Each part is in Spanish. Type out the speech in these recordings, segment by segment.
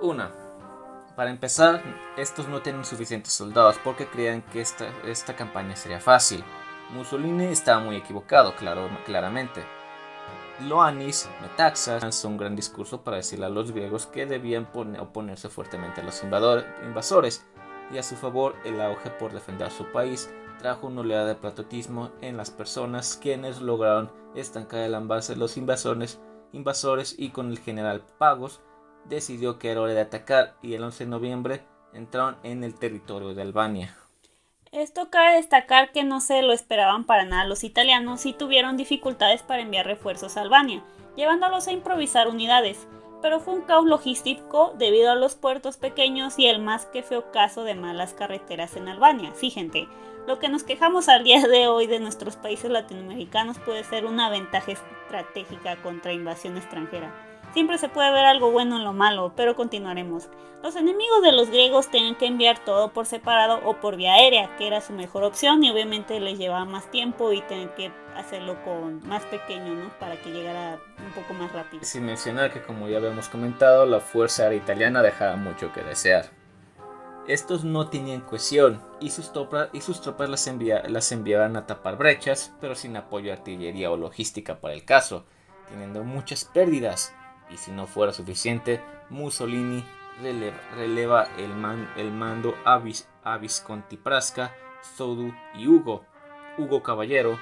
Una, para empezar, estos no tienen suficientes soldados porque creían que esta campaña sería fácil. Mussolini estaba muy equivocado, claramente. Ioannis Metaxas lanzó un gran discurso para decirle a los griegos que debían oponerse fuertemente a los invasores, y a su favor el auge por defender su país trajo una oleada de patriotismo en las personas, quienes lograron estancar el avance de los invasores, y con el general Pagos decidió que era hora de atacar, y el 11 de noviembre entraron en el territorio de Albania. Esto cabe destacar que no se lo esperaban para nada los italianos y tuvieron dificultades para enviar refuerzos a Albania, llevándolos a improvisar unidades, pero fue un caos logístico debido a los puertos pequeños y el más que feo caso de malas carreteras en Albania. Sí, gente, lo que nos quejamos al día de hoy de nuestros países latinoamericanos puede ser una ventaja estratégica contra invasión extranjera. Siempre se puede ver algo bueno en lo malo, pero continuaremos. Los enemigos de los griegos tenían que enviar todo por separado o por vía aérea, que era su mejor opción, y obviamente les llevaba más tiempo y tenían que hacerlo con más pequeño, ¿no? Para que llegara un poco más rápido. Sin mencionar que, como ya habíamos comentado, la fuerza aérea italiana dejaba mucho que desear. Estos no tenían cohesión y sus tropas las enviaban a tapar brechas, pero sin apoyo de artillería o logística para el caso, teniendo muchas pérdidas. Y si no fuera suficiente, Mussolini releva el mando a Visconti Prasca, Sodu y Hugo Caballero,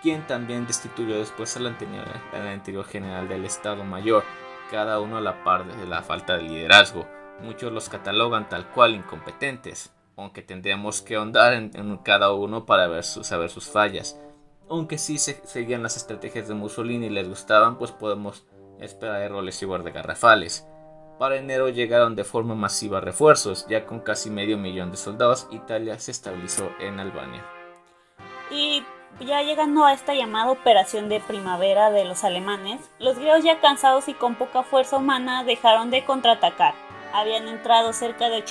quien también destituyó después al anterior general del Estado Mayor, cada uno a la par de la falta de liderazgo. Muchos los catalogan tal cual incompetentes, aunque tendríamos que ahondar en cada uno para saber sus fallas. Aunque sí seguían las estrategias de Mussolini y les gustaban, pues podemos esperar errores igual de garrafales. Para enero llegaron de forma masiva refuerzos, ya con casi medio millón de soldados, Italia se estabilizó en Albania. Y ya llegando a esta llamada operación de primavera de los alemanes, los griegos ya cansados y con poca fuerza humana dejaron de contraatacar. Habían entrado cerca de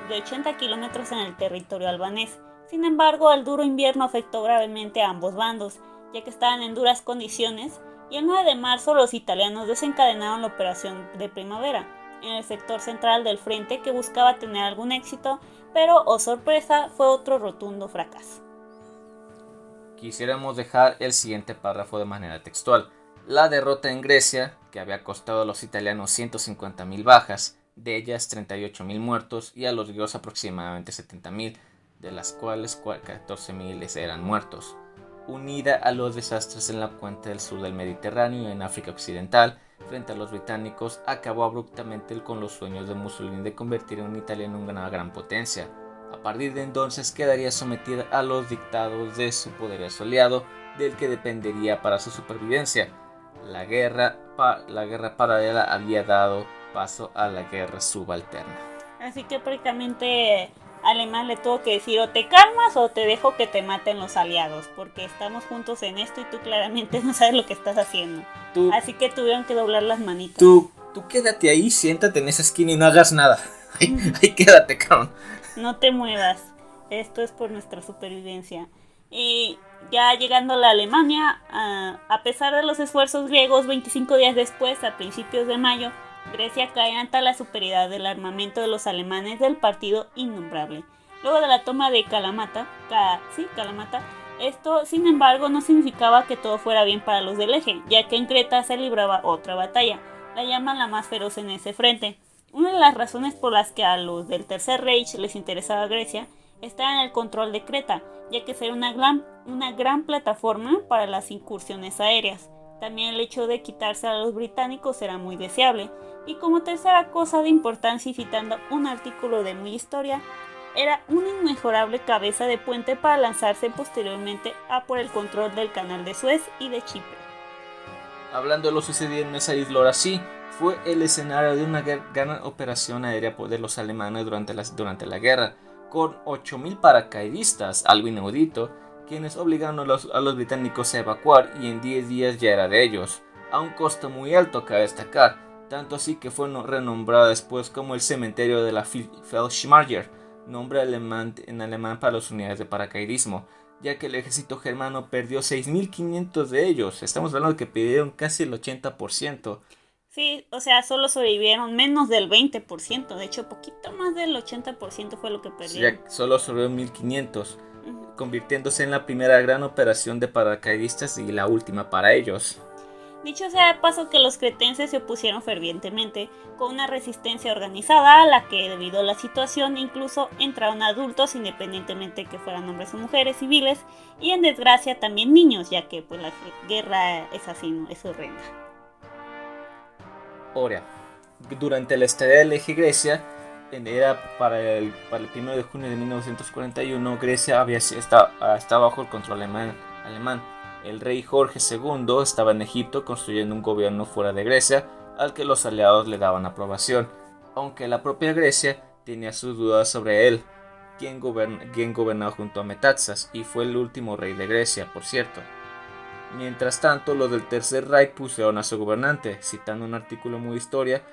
80 kilómetros en el territorio albanés. Sin embargo, el duro invierno afectó gravemente a ambos bandos, ya que estaban en duras condiciones, y el 9 de marzo los italianos desencadenaron la operación de primavera en el sector central del frente, que buscaba tener algún éxito, pero, oh sorpresa, fue otro rotundo fracaso. Quisiéramos dejar el siguiente párrafo de manera textual. La derrota en Grecia, que había costado a los italianos 150.000 bajas, de ellas 38.000 muertos, y a los griegos aproximadamente 70.000, de las cuales 14.000 eran muertos, unida a los desastres en la cuenca del sur del Mediterráneo y en África Occidental, frente a los británicos, acabó abruptamente con los sueños de Mussolini de convertir a Italia en una gran potencia. A partir de entonces quedaría sometida a los dictados de su poderoso aliado, del que dependería para su supervivencia. La guerra paralela había dado paso a la guerra subalterna. Así que prácticamente Alemán le tuvo que decir: o te calmas o te dejo que te maten los aliados, porque estamos juntos en esto y tú claramente no sabes lo que estás haciendo. Tú, Así que tuvieron que doblar las manitas. tú quédate ahí, siéntate en esa esquina y no hagas nada. Ahí quédate, cabrón. No te muevas, esto es por nuestra supervivencia. Y ya llegando a la Alemania, a pesar de los esfuerzos griegos, 25 días después, a principios de mayo, Grecia cae ante la superioridad del armamento de los alemanes del partido innombrable. Luego de la toma de Kalamata, esto sin embargo no significaba que todo fuera bien para los del eje, ya que en Creta se libraba otra batalla, la llaman la más feroz en ese frente. Una de las razones por las que a los del Tercer Reich les interesaba Grecia estaba en el control de Creta, ya que sería una gran plataforma para las incursiones aéreas. También el hecho de quitarse a los británicos era muy deseable. Y como tercera cosa de importancia, y citando un artículo de Muy Historia, era una inmejorable cabeza de puente para lanzarse posteriormente a por el control del canal de Suez y de Chipre. Hablando de lo sucedido en esa isla, ahora sí, fue el escenario de una gran operación aérea de los alemanes durante la guerra, con 8.000 paracaidistas, algo inaudito, quienes obligaron a los británicos a evacuar, y en 10 días ya era de ellos, a un costo muy alto, cabe destacar, tanto así que fue renombrado después como el cementerio de la Fallschirmjäger, nombre en alemán para las unidades de paracaidismo, ya que el ejército germano perdió 6.500 de ellos. Estamos hablando de que perdieron casi el 80%. Sí, o sea, solo sobrevivieron menos del 20%, de hecho, poquito más del 80% fue lo que perdieron. Ya solo sobrevivieron 1500, Ujú. convirtiéndose en la primera gran operación de paracaidistas y la última para ellos. Dicho sea de paso que los cretenses se opusieron fervientemente, con una resistencia organizada a la que, debido a la situación, incluso entraron adultos independientemente que fueran hombres o mujeres civiles, y en desgracia también niños, ya que pues la guerra es así, ¿no? Es horrenda. Ahora, durante la estadía del eje Grecia, era para el 1 de junio de 1941, Grecia estaba bajo el control alemán. El rey Jorge II estaba en Egipto construyendo un gobierno fuera de Grecia, al que los aliados le daban aprobación, aunque la propia Grecia tenía sus dudas sobre él, quien gobernaba junto a Metaxas, y fue el último rey de Grecia, por cierto. Mientras tanto, los del Tercer Reich pusieron a su gobernante, citando un artículo muy de historia,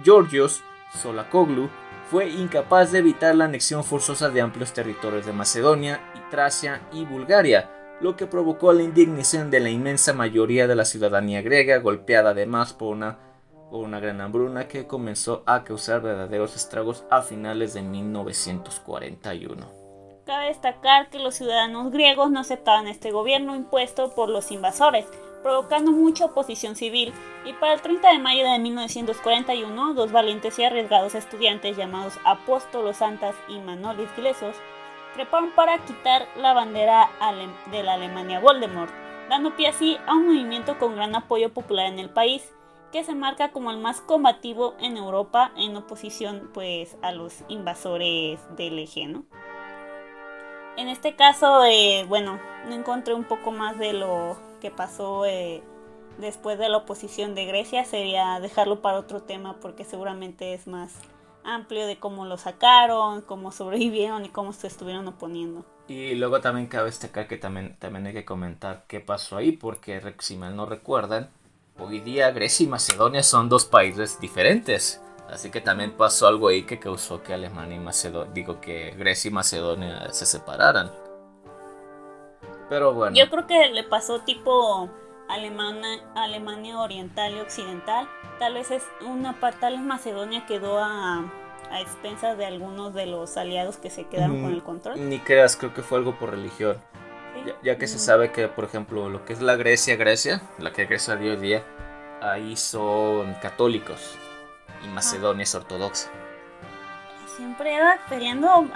Georgios Solakoglu fue incapaz de evitar la anexión forzosa de amplios territorios de Macedonia, y Tracia y Bulgaria, lo que provocó la indignación de la inmensa mayoría de la ciudadanía griega, golpeada además por una gran hambruna que comenzó a causar verdaderos estragos a finales de 1941. Cabe destacar que los ciudadanos griegos no aceptaban este gobierno impuesto por los invasores, provocando mucha oposición civil, y para el 30 de mayo de 1941, dos valientes y arriesgados estudiantes llamados Apóstolos Santas y Manolis Glesos treparon para quitar la bandera de la Alemania Voldemort, dando pie así a un movimiento con gran apoyo popular en el país, que se marca como el más combativo en Europa en oposición pues a los invasores del eje, ¿no? En este caso, bueno, no encontré un poco más de lo que pasó después de la oposición de Grecia. Sería dejarlo para otro tema porque seguramente es más amplio de cómo lo sacaron, cómo sobrevivieron y cómo se estuvieron oponiendo. Y luego también cabe destacar que también hay que comentar qué pasó ahí, porque si mal no recuerdan, hoy día Grecia y Macedonia son dos países diferentes. Así que también pasó algo ahí que causó que Alemania y que Grecia y Macedonia se separaran. Pero bueno. Yo creo que le pasó tipo Alemania Oriental y Occidental. Tal vez es una parte, tal vez Macedonia quedó a expensas de algunos de los aliados que se quedaron con el control. Ni creas, creo que fue algo por religión. ¿Sí? Ya que se sabe que, por ejemplo, lo que es la Grecia, la que Grecia dio hoy día, ahí son católicos y Macedonia es ortodoxa. Siempre era peleando,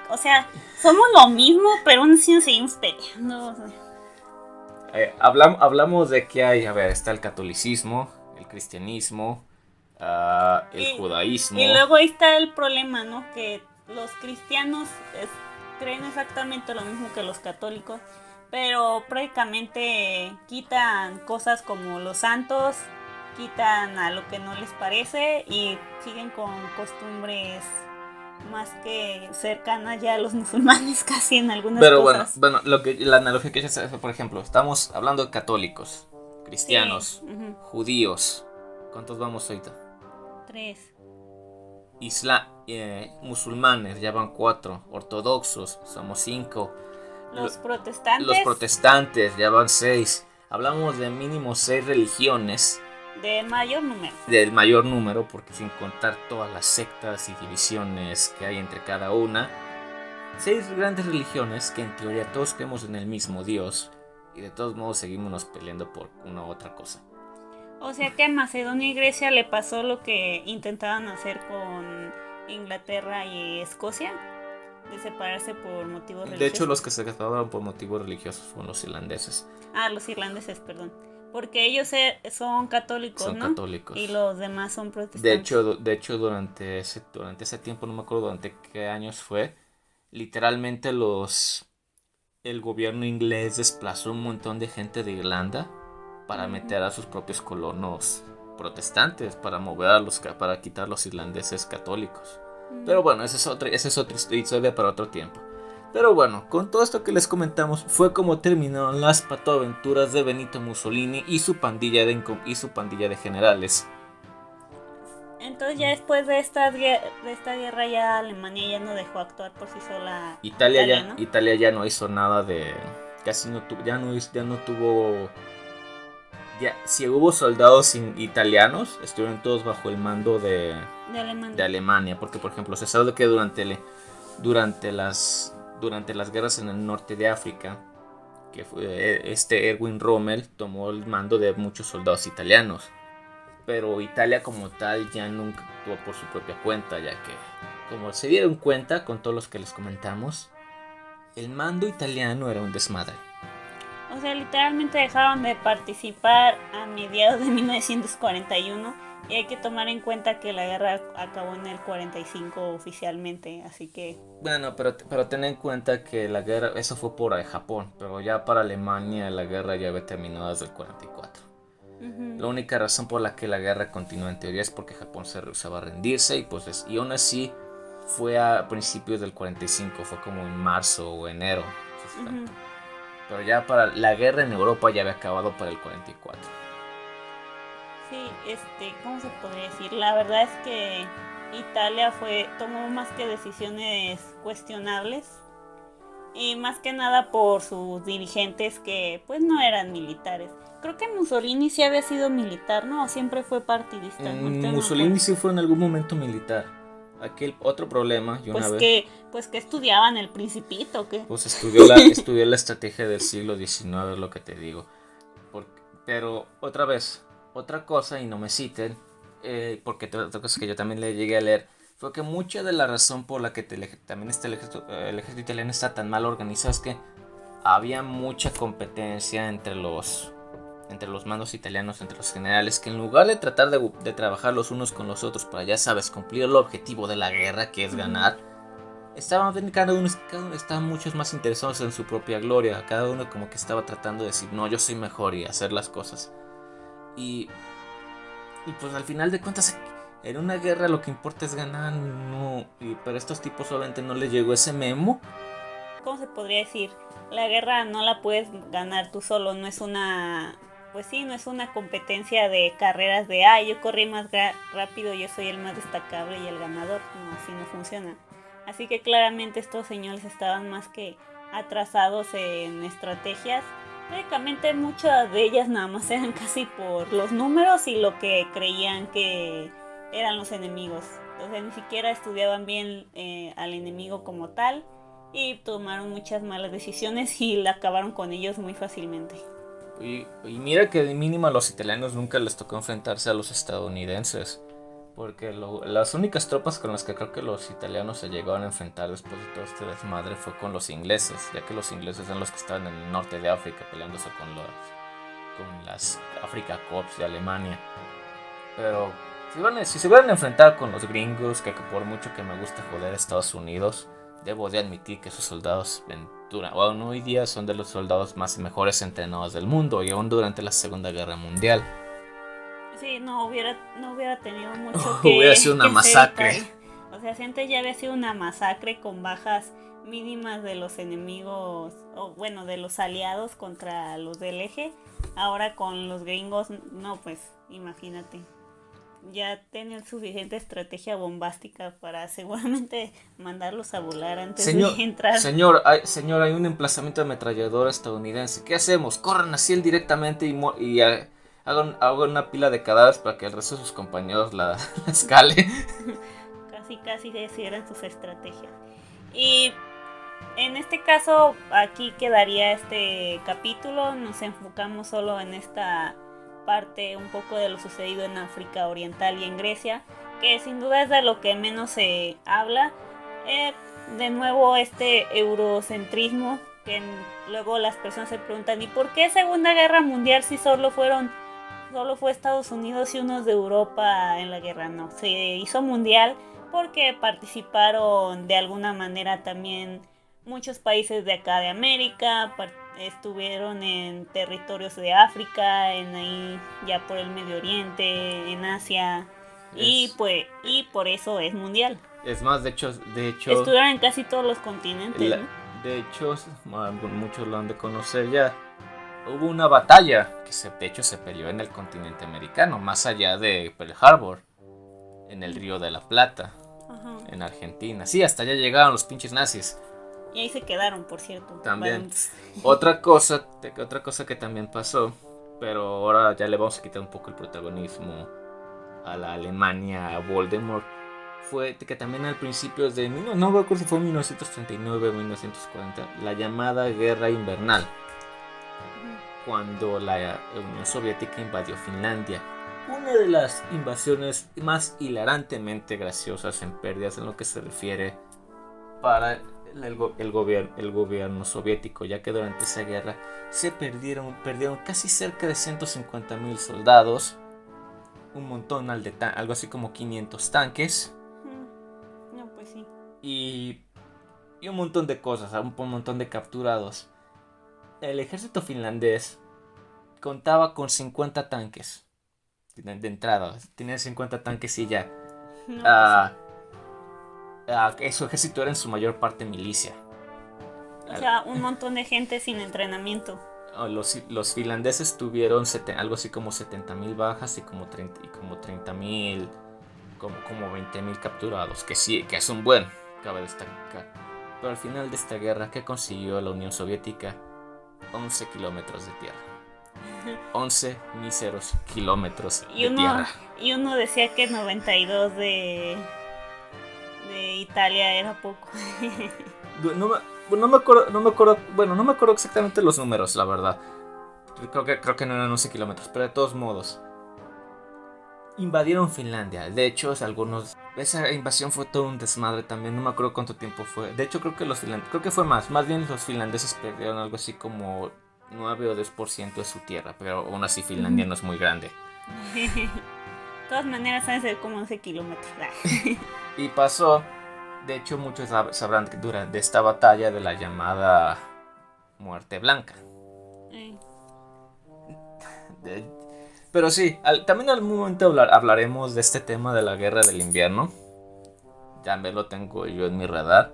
o sea, somos lo mismo, pero aún así nos seguimos peleando. Hablamos de que hay, a ver, está el catolicismo, el cristianismo, el judaísmo. Y luego ahí está el problema, ¿no? Que los cristianos creen exactamente lo mismo que los católicos, pero prácticamente quitan cosas como los santos, quitan a lo que no les parece y siguen con costumbres más que cercanas ya a los musulmanes casi en algunas cosas. Pero bueno, la analogía que yo sé, por ejemplo, estamos hablando de católicos, cristianos, sí. judíos. ¿Cuántos vamos ahorita? 3. Musulmanes, ya van 4. Ortodoxos, somos 5. Los protestantes. Los protestantes, ya van 6. Hablamos de mínimo 6 religiones. Del mayor número. Del mayor número, porque sin contar todas las sectas y divisiones que hay entre cada una. 6 grandes religiones que en teoría todos creemos en el mismo Dios. Y de todos modos seguimos peleando por una u otra cosa. O sea que a Macedonia y Grecia le pasó lo que intentaban hacer con Inglaterra y Escocia, de separarse por motivos religiosos. De hecho, los que se separaron por motivos religiosos fueron los irlandeses. Los irlandeses, perdón. Porque ellos son católicos, son, ¿no? Católicos. Y los demás son protestantes. De hecho durante ese tiempo, no me acuerdo durante qué años fue, literalmente el gobierno inglés desplazó un montón de gente de Irlanda para meter a sus propios colonos protestantes, para quitar a los irlandeses católicos. Pero bueno, esa es otra historia para otro tiempo. Pero bueno, con todo esto que les comentamos, fue como terminaron las patoaventuras de Benito Mussolini y su pandilla de generales. Entonces ya después de esta guerra ya Alemania ya no dejó actuar por sí sola. Italia ya no hizo nada de... ya no tuvo Ya, si hubo soldados italianos, estuvieron todos bajo el mando de Alemania, porque por ejemplo se sabe que durante las guerras en el norte de África, que fue Erwin Rommel tomó el mando de muchos soldados italianos, pero Italia como tal ya nunca actuó por su propia cuenta, ya que como se dieron cuenta con todos los que les comentamos, el mando italiano era un desmadre. O sea, literalmente dejaron de participar a mediados de 1941 y hay que tomar en cuenta que la guerra acabó en el 45 oficialmente, así que... Bueno, pero ten en cuenta que la guerra, eso fue por Japón, pero ya para Alemania la guerra ya había terminado desde el 44. La única razón por la que la guerra continuó en teoría es porque Japón se rehusaba a rendirse y aún así fue a principios del 45, fue como en marzo o enero. Pero ya para la guerra en Europa ya había acabado para el 44. Sí, ¿cómo se podría decir? La verdad es que Italia tomó más que decisiones cuestionables y más que nada por sus dirigentes que pues no eran militares. Creo que Mussolini sí había sido militar, ¿no? O siempre fue partidista. Mussolini sí fue en algún momento militar. Aquel otro problema, y una vez... que estudiaban el Principito, ¿qué? Pues estudió la estrategia del siglo XIX, es lo que te digo. Pero otra vez, otra cosa, y no me citen, porque otra cosa que yo también le llegué a leer, fue que mucha de la razón por la que también el ejército italiano está tan mal organizado es que había mucha competencia entre los mandos italianos, entre los generales, que en lugar de tratar de trabajar los unos con los otros para, ya sabes, cumplir el objetivo de la guerra, que es ganar, cada uno estaban muchos más interesados en su propia gloria. Cada uno como que estaba tratando de decir, no, yo soy mejor, y hacer las cosas. Y pues al final de cuentas, en una guerra lo que importa es ganar, no. Pero a estos tipos solamente no les llegó ese memo. ¿Cómo se podría decir? La guerra no la puedes ganar tú solo, no es una... Pues sí, no es una competencia de carreras de yo corrí más rápido, yo soy el más destacable y el ganador. No, así no funciona. Así que claramente estos señores estaban más que atrasados en estrategias. Prácticamente muchas de ellas nada más eran casi por los números y lo que creían que eran los enemigos. Entonces ni siquiera estudiaban bien al enemigo como tal y tomaron muchas malas decisiones y la acabaron con ellos muy fácilmente. Y mira que de mínimo a los italianos nunca les tocó enfrentarse a los estadounidenses, porque las únicas tropas con las que creo que los italianos se llegaron a enfrentar después de todo este desmadre fue con los ingleses, ya que los ingleses eran los que estaban en el norte de África peleándose con las Africa Corps de Alemania. Pero si se hubieran enfrentado con los gringos, que por mucho que me gusta joder a Estados Unidos, debo de admitir que esos soldados hoy día son de los soldados más mejores entrenados del mundo, y aún durante la Segunda Guerra Mundial. Sí, no hubiera tenido mucho que... Hubiera sido una masacre. O sea, si antes ya había sido una masacre con bajas mínimas de los enemigos, de los aliados contra los del eje, ahora con los gringos, no, pues, imagínate. Ya tenían suficiente estrategia bombástica para seguramente mandarlos a volar antes de entrar. Señor, hay un emplazamiento de ametralladora estadounidense. ¿Qué hacemos? Corran hacia él directamente y hagan una pila de cadáveres para que el resto de sus compañeros la escale. Casi eran sus estrategias. Y en este caso, aquí quedaría este capítulo. Nos enfocamos solo en esta parte un poco de lo sucedido en África Oriental y en Grecia, que sin duda es de lo que menos se habla. De nuevo este eurocentrismo, que luego las personas se preguntan, ¿y por qué Segunda Guerra Mundial si solo fue Estados Unidos y unos de Europa en la guerra? No, se hizo mundial porque participaron de alguna manera también muchos países de acá de América, estuvieron en territorios de África, ahí ya por el Medio Oriente, en Asia, y por eso es mundial. Es más, de hecho estuvieron en casi todos los continentes, ¿no? De hecho, muchos lo han de conocer ya. Hubo una batalla que de hecho se peleó en el continente americano, más allá de Pearl Harbor, en el Río de la Plata, en Argentina. Sí, hasta allá llegaron los pinches nazis. Y ahí se quedaron, por cierto. También. Otra cosa que también pasó pero ahora ya le vamos a quitar un poco el protagonismo a la Alemania, a Voldemort. Fue que también al principio no me acuerdo si fue en 1939 o 1940, la llamada Guerra Invernal, cuando la Unión Soviética invadió Finlandia. Una de las invasiones más hilarantemente graciosas en pérdidas en lo que se refiere para el gobierno soviético, ya que durante esa guerra se perdieron casi cerca de 150,000 soldados, un montón algo así como 500 tanques. No, pues sí. Y un montón de cosas, un montón de capturados. El ejército finlandés contaba con 50 tanques de entrada. Tenía 50 tanques y ya. No, Su ejército era en su mayor parte milicia. o sea, un montón de gente sin entrenamiento. Los finlandeses tuvieron algo así como 70,000 bajas y como 30,000, como 20,000 capturados, que sí, que es un buen, cabe destacar. Pero al final de esta guerra, ¿qué consiguió la Unión Soviética? 11 kilómetros de tierra. 11 míseros kilómetros de tierra. Y uno decía que 92 de Italia era poco. No me acuerdo exactamente los números, la verdad. Creo que no eran 11 kilómetros, pero de todos modos. Invadieron Finlandia. De hecho, esa invasión fue todo un desmadre también. No me acuerdo cuánto tiempo fue. De hecho, creo que fue más. Más bien los finlandeses perdieron algo así como 9 o 10% de su tierra. Pero aún así Finlandia no es muy grande. De todas maneras, van a ser como 11 kilómetros. Y pasó. De hecho, muchos sabrán que durante esta batalla de la llamada Muerte Blanca. Pero sí, también en algún momento hablaremos de este tema de la guerra del invierno. Ya me lo tengo yo en mi radar.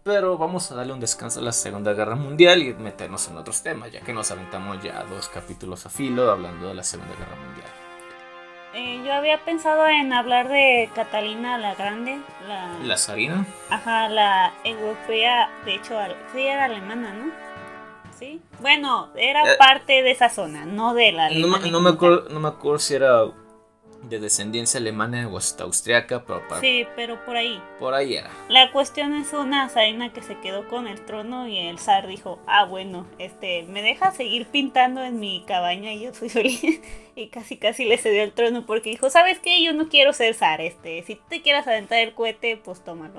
Pero vamos a darle un descanso a la Segunda Guerra Mundial y meternos en otros temas, ya que nos aventamos ya 2 capítulos a filo hablando de la Segunda Guerra Mundial. Yo había pensado en hablar de Catalina la Grande. ¿La zarina? Ajá, la europea. De hecho, sí era alemana, ¿no? Sí. Bueno, era parte de esa zona, no de la Alemania. No me acuerdo si era de descendencia alemana o hasta austriaca, pero sí, pero por ahí. Por ahí era. La cuestión es una zarina que se quedó con el trono y el zar dijo, bueno, ¿me deja seguir pintando en mi cabaña y yo soy feliz? Y casi le cedió el trono porque dijo, ¿sabes qué? Yo no quiero ser zar, si te quieras aventar el cohete, pues tómalo.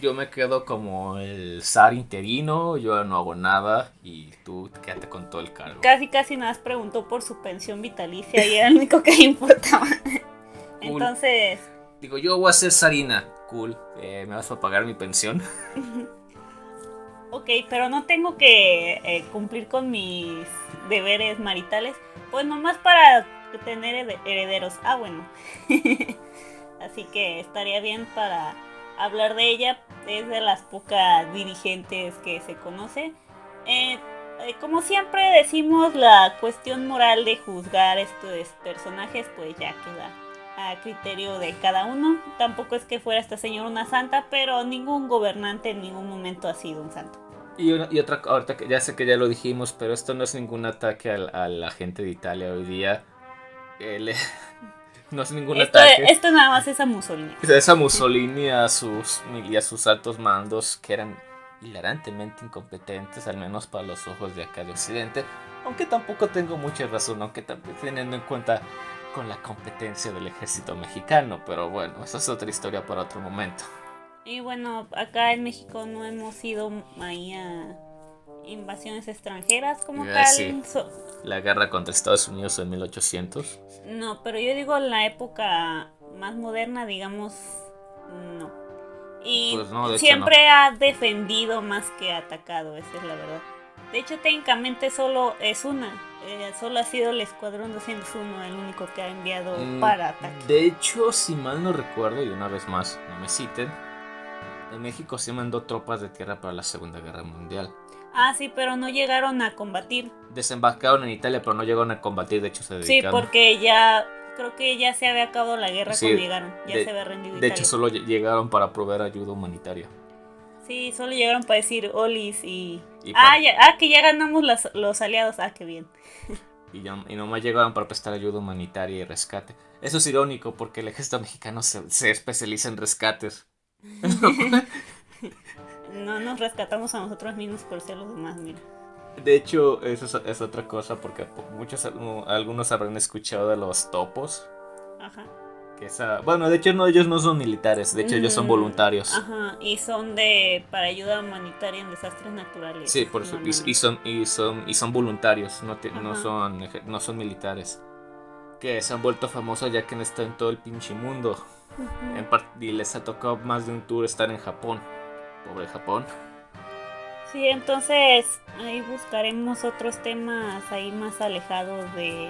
Yo me quedo como el zar interino, yo no hago nada y tú quédate con todo el cargo. Casi nada más preguntó por su pensión vitalicia y era lo único que le importaba. Cool. Entonces... Digo, yo voy a ser zarina. Cool, ¿me vas a pagar mi pensión? Ok, pero no tengo que cumplir con mis deberes maritales. Pues nomás para tener herederos. Bueno. Así que estaría bien para hablar de ella. Es de las pocas dirigentes que se conoce. Como siempre decimos, la cuestión moral de juzgar estos personajes pues ya queda a criterio de cada uno. Tampoco es que fuera esta señora una santa, pero ningún gobernante en ningún momento ha sido un santo. Y otra, ahorita que ya sé que ya lo dijimos, pero esto no es ningún ataque a la gente de Italia hoy día. No es ningún ataque. Esto nada más es a Mussolini. Es a Mussolini y a sus altos mandos que eran hilarantemente incompetentes, al menos para los ojos de acá de Occidente. Aunque tampoco tengo mucha razón, aunque también teniendo en cuenta con la competencia del ejército mexicano. Pero bueno, esa es otra historia para otro momento. Y bueno, acá en México no hemos ido ahí a invasiones extranjeras como tal. Sí. La guerra contra Estados Unidos en 1800. No, pero yo digo en la época más moderna, digamos, no. Y pues no, siempre ha defendido más que atacado, esa es la verdad. De hecho, técnicamente solo es una. Solo ha sido el Escuadrón 201 el único que ha enviado para ataque. De hecho, si mal no recuerdo, y una vez más, no me citen, en México se mandó tropas de tierra para la Segunda Guerra Mundial. Sí, pero no llegaron a combatir. Desembarcaron en Italia, pero no llegaron a combatir, de hecho se dedicaron. Sí, porque creo que ya se había acabado la guerra cuando llegaron. Ya se había rendido Italia. De hecho, solo llegaron para proveer ayuda humanitaria. Sí, solo llegaron para decir olis y... que ya ganamos los aliados. Qué bien. Y nomás llegaron para prestar ayuda humanitaria y rescate. Eso es irónico porque el ejército mexicano se especializa en rescates. No nos rescatamos a nosotros mismos por ser los demás, mira. De hecho, es otra cosa porque algunos habrán escuchado de los topos. Ajá. Bueno, de hecho no, ellos no son militares, de hecho ellos son voluntarios. Ajá, y son para ayuda humanitaria en desastres naturales. Sí, por eso, y son voluntarios, no son militares. Que se han vuelto famosos ya que han estado en todo el pinche mundo. Y les ha tocado más de un tour estar en Japón. Pobre Japón. Sí, entonces ahí buscaremos otros temas ahí más alejados de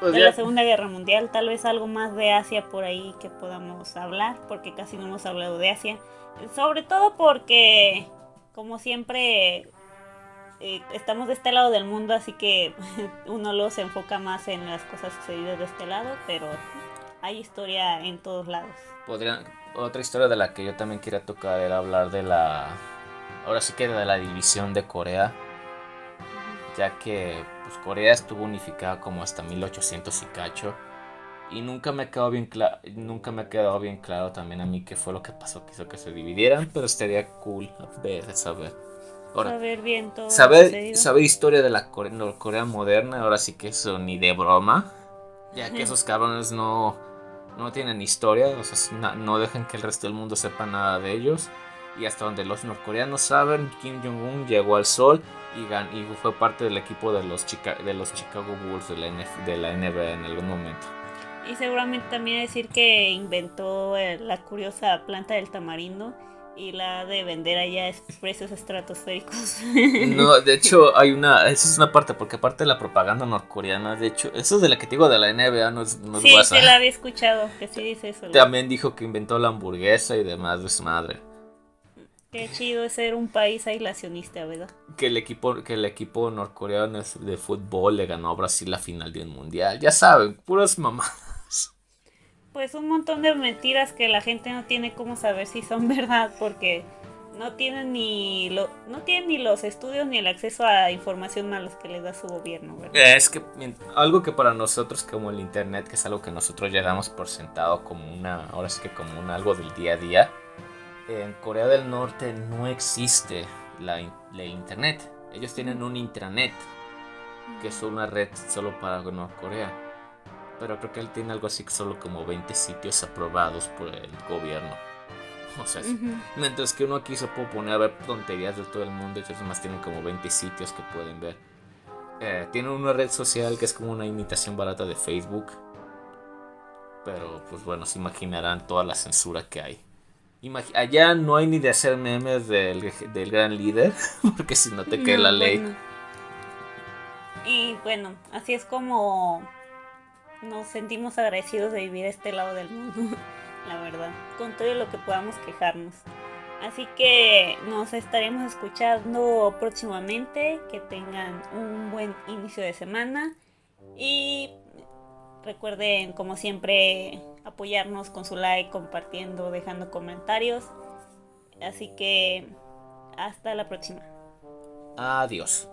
la Segunda Guerra Mundial, tal vez algo más de Asia por ahí que podamos hablar, porque casi no hemos hablado de Asia. Sobre todo porque, como siempre, estamos de este lado del mundo, así que uno luego se enfoca más en las cosas sucedidas de este lado, pero hay historia en todos lados. Otra historia de la que yo también quería tocar era hablar ahora sí que de la división de Corea, ya que pues Corea estuvo unificada como hasta 1800 y cacho, y nunca me ha quedado bien claro también a mí qué fue lo que pasó que hizo que se dividieran, pero estaría cool saber. Ahora, saber bien todo saber historia de la Corea moderna, ahora sí que eso ni de broma, ya que esos cabrones no tienen historia, o sea, no dejan que el resto del mundo sepa nada de ellos. Y hasta donde los norcoreanos saben, Kim Jong-un llegó al sol y fue parte del equipo de los Chicago Bulls de la NBA en algún momento. Y seguramente también decir que inventó la curiosa planta del tamarindo y la de vender allá a precios estratosféricos. No, de hecho esa es una parte, porque aparte de la propaganda norcoreana, de hecho, eso es de la que te digo de la NBA, no es sí, WhatsApp. Sí, la había escuchado, que sí dice eso. También dijo que inventó la hamburguesa y demás de su madre. Qué chido es ser un país aislacionista, ¿verdad? Que el equipo norcoreano de fútbol le ganó a Brasil la final de un mundial. Ya saben, puras mamadas. Pues un montón de mentiras que la gente no tiene cómo saber si son verdad, porque no tienen ni los estudios ni el acceso a información malos que les da su gobierno, ¿verdad? Es que algo que para nosotros como el internet, que es algo que nosotros ya damos por sentado como ahora sí que como algo del día a día. En Corea del Norte no existe la internet. Ellos tienen un intranet, que es una red solo para Corea. Pero creo que él tiene algo así que solo como 20 sitios aprobados por el gobierno. O sea, mientras que uno aquí se puede poner a ver tonterías de todo el mundo, ellos más tienen como 20 sitios que pueden ver. Tienen una red social que es como una imitación barata de Facebook. Pero pues bueno, se imaginarán toda la censura que hay. Allá no hay ni de hacer memes del gran líder, porque si no te cae la ley. Bueno. Y bueno, así es como nos sentimos agradecidos de vivir a este lado del mundo, la verdad, con todo lo que podamos quejarnos. Así que nos estaremos escuchando próximamente, que tengan un buen inicio de semana y recuerden, como siempre, apoyarnos con su like, compartiendo, dejando comentarios. Así que hasta la próxima. Adiós.